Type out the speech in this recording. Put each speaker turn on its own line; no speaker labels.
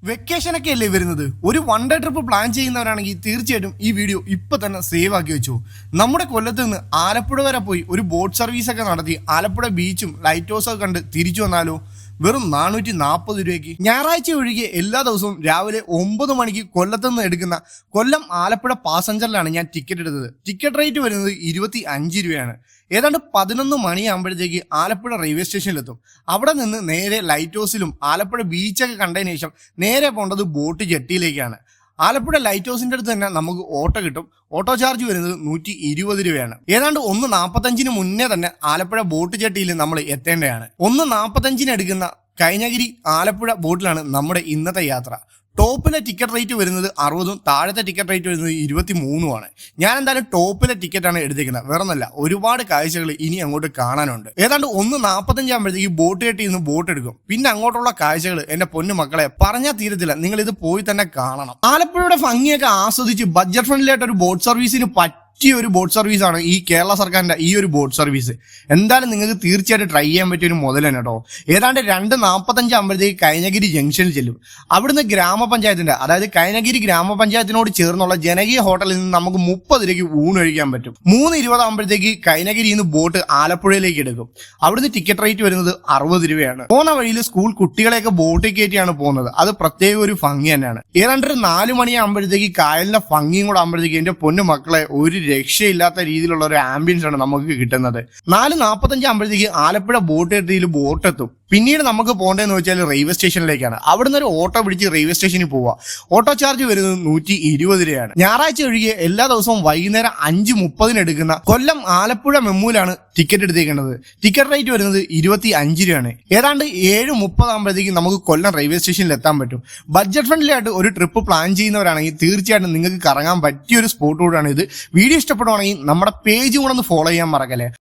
വെക്കേഷനൊക്കെ അല്ലേ വരുന്നത്. ഒരു വൺ ഡേ ട്രിപ്പ് പ്ലാൻ ചെയ്യുന്നവരാണെങ്കിൽ തീർച്ചയായിട്ടും ഈ വീഡിയോ ഇപ്പൊ തന്നെ സേവ് ആക്കി വെച്ചു. നമ്മുടെ കൊല്ലത്ത് നിന്ന് ആലപ്പുഴ വരെ പോയി ഒരു ബോട്ട് സർവീസ് ഒക്കെ നടത്തി ആലപ്പുഴ ബീച്ചും ലൈറ്റ് ഹൗസും ഒക്കെ കണ്ട് തിരിച്ചു വന്നാലോ? വെറും 440 രൂപയ്ക്ക്. ഞായറാഴ്ച ഒഴികെ എല്ലാ ദിവസവും രാവിലെ 9 മണിക്ക് കൊല്ലത്ത് നിന്ന് എടുക്കുന്ന കൊല്ലം ആലപ്പുഴ പാസഞ്ചറിലാണ് ഞാൻ ടിക്കറ്റ് എടുത്തത്. ടിക്കറ്റ് റേറ്റ് വരുന്നത് 25 രൂപയാണ്. ഏതാണ്ട് 11 മണിയാകുമ്പോഴത്തേക്ക് ആലപ്പുഴ റെയിൽവേ സ്റ്റേഷനിലെത്തും. അവിടെ നിന്ന് നേരെ ലൈറ്റ് ഹൗസിലും ആലപ്പുഴ ബീച്ചൊക്കെ കണ്ടതിന് ശേഷം നേരെ പോകേണ്ടത് ബോട്ട് ജെട്ടിയിലേക്കാണ്. ആലപ്പുഴ ലൈറ്റ് ഹൗസിന്റെ അടുത്ത് തന്നെ നമുക്ക് ഓട്ടോ കിട്ടും. ഓട്ടോ ചാർജ് വരുന്നത് 120 രൂപയാണ്. ഏതാണ്ട് 1:45 മുന്നേ തന്നെ ആലപ്പുഴ ബോട്ട് ജെട്ടിയിൽ നമ്മൾ എത്തേണ്ടതാണ്. 1:45 എടുക്കുന്ന കൈനഗിരി ആലപ്പുഴ ബോട്ടിലാണ് നമ്മുടെ ഇന്നത്തെ യാത്ര. ടോപ്പിലെ ടിക്കറ്റ് റേറ്റ് വരുന്നത് 60ഉം താഴത്തെ ടിക്കറ്റ് റേറ്റ് വരുന്നത് 23ഉമാണ്. ഞാൻ എന്തായാലും ടോപ്പിലെ ടിക്കറ്റാണ് എടുത്തേക്കുന്നത്. വേറൊന്നല്ല, ഒരുപാട് കാഴ്ചകൾ ഇനി അങ്ങോട്ട് കാണാനുണ്ട്. ഏതാണ്ട് 1:45 ആകുമ്പോഴത്തേക്ക് ബോട്ട് കെട്ടി നിന്ന് ബോട്ട് എടുക്കും. പിന്നെ അങ്ങോട്ടുള്ള കാഴ്ചകൾ എന്റെ പൊന്നു മക്കളെ പറഞ്ഞാൽ തീരത്തില്ല. നിങ്ങൾ ഇത് പോയി തന്നെ കാണണം. ആലപ്പുഴയുടെ ഭംഗിയൊക്കെ ആസ്വദിച്ച് ബഡ്ജറ്റ് ഫ്രണ്ട്ലി ആയിട്ട് ഒരു ബോട്ട് സർവീസിന് പറ്റിയ ഒരു ബോട്ട് സർവീസാണ് ഈ കേരള സർക്കാരിന്റെ ഈ ഒരു ബോട്ട് സർവീസ്. എന്തായാലും നിങ്ങൾക്ക് തീർച്ചയായിട്ടും ട്രൈ ചെയ്യാൻ പറ്റിയ ഒരു മുതൽ തന്നെ കേട്ടോ. ഏതാണ്ട് 2:45 ആകുമ്പോഴത്തേക്ക് കൈനഗിരി ജംഗ്ഷനിൽ ചെല്ലും. അവിടുന്ന് ഗ്രാമപഞ്ചായത്തിന്റെ, അതായത് കൈനഗിരി ഗ്രാമപഞ്ചായത്തിനോട് ചേർന്നുള്ള ജനകീയ ഹോട്ടലിൽ നിന്ന് നമുക്ക് 30 രൂപയ്ക്ക് ഊണ് കഴിക്കാൻ പറ്റും. 3:20 ആകുമ്പോഴത്തേക്ക് കൈനഗിരിയിൽ നിന്ന് ബോട്ട് ആലപ്പുഴയിലേക്ക് എടുക്കും. അവിടുന്ന് ടിക്കറ്റ് റേറ്റ് വരുന്നത് 60 രൂപയാണ്. പോകുന്ന വഴിയിൽ സ്കൂൾ കുട്ടികളെയൊക്കെ ബോട്ടിൽ കയറ്റിയാണ് പോകുന്നത്. അത് പ്രത്യേക ഒരു ഭംഗി തന്നെയാണ്. ഏതാണ്ട് 4 മണിയാകുമ്പോഴത്തേക്ക് കായലിന്റെ ഭംഗിയും കൂടെ ആകുമ്പോഴത്തേക്ക് എന്റെ പൊന്നു മക്കളെ ഒരു രക്ഷയില്ലാത്ത രീതിയിലുള്ള ഒരു ആംബിയൻസ് ആണ് നമുക്ക് കിട്ടുന്നത്. 4:45 ആകുമ്പോഴത്തേക്ക് ആലപ്പുഴ ബോട്ട് കെട്ടിയിൽ ബോട്ട് എത്തും. പിന്നീട് നമുക്ക് പോകേണ്ടതെന്ന് വെച്ചാൽ റെയിൽവേ സ്റ്റേഷനിലേക്കാണ്. അവിടുന്ന് ഒരു ഓട്ടോ പിടിച്ച് റെയിൽവേ സ്റ്റേഷനിൽ പോവുക. ഓട്ടോ ചാർജ് വരുന്നത് 120 രൂപയാണ്. ഞായറാഴ്ച ഒഴികെ എല്ലാ ദിവസവും വൈകുന്നേരം 5:30 എടുക്കുന്ന കൊല്ലം ആലപ്പുഴ മെമ്മൂലാണ് ടിക്കറ്റ് എടുത്തേക്കുന്നത്. ടിക്കറ്റ് റേറ്റ് വരുന്നത് 25 രൂപയാണ്. ഏതാണ്ട് 7:30 ആകുമ്പോഴത്തേക്ക് നമുക്ക് കൊല്ലം റെയിൽവേ സ്റ്റേഷനിൽ എത്താൻ പറ്റും. ബഡ്ജറ്റ് ഫ്രണ്ട്ലി ആയിട്ട് ഒരു ട്രിപ്പ് പ്ലാൻ ചെയ്യുന്നവരാണെങ്കിൽ തീർച്ചയായിട്ടും നിങ്ങൾക്ക് കറങ്ങാൻ പറ്റിയ ഒരു സ്പോട്ട് കൂടാണ് ഇത്. വീഡിയോ ഇഷ്ടപ്പെടുവാണെങ്കിൽ നമ്മുടെ പേജ് കൂടെ ഒന്ന് ഫോളോ ചെയ്യാൻ മറക്കല്ലേ.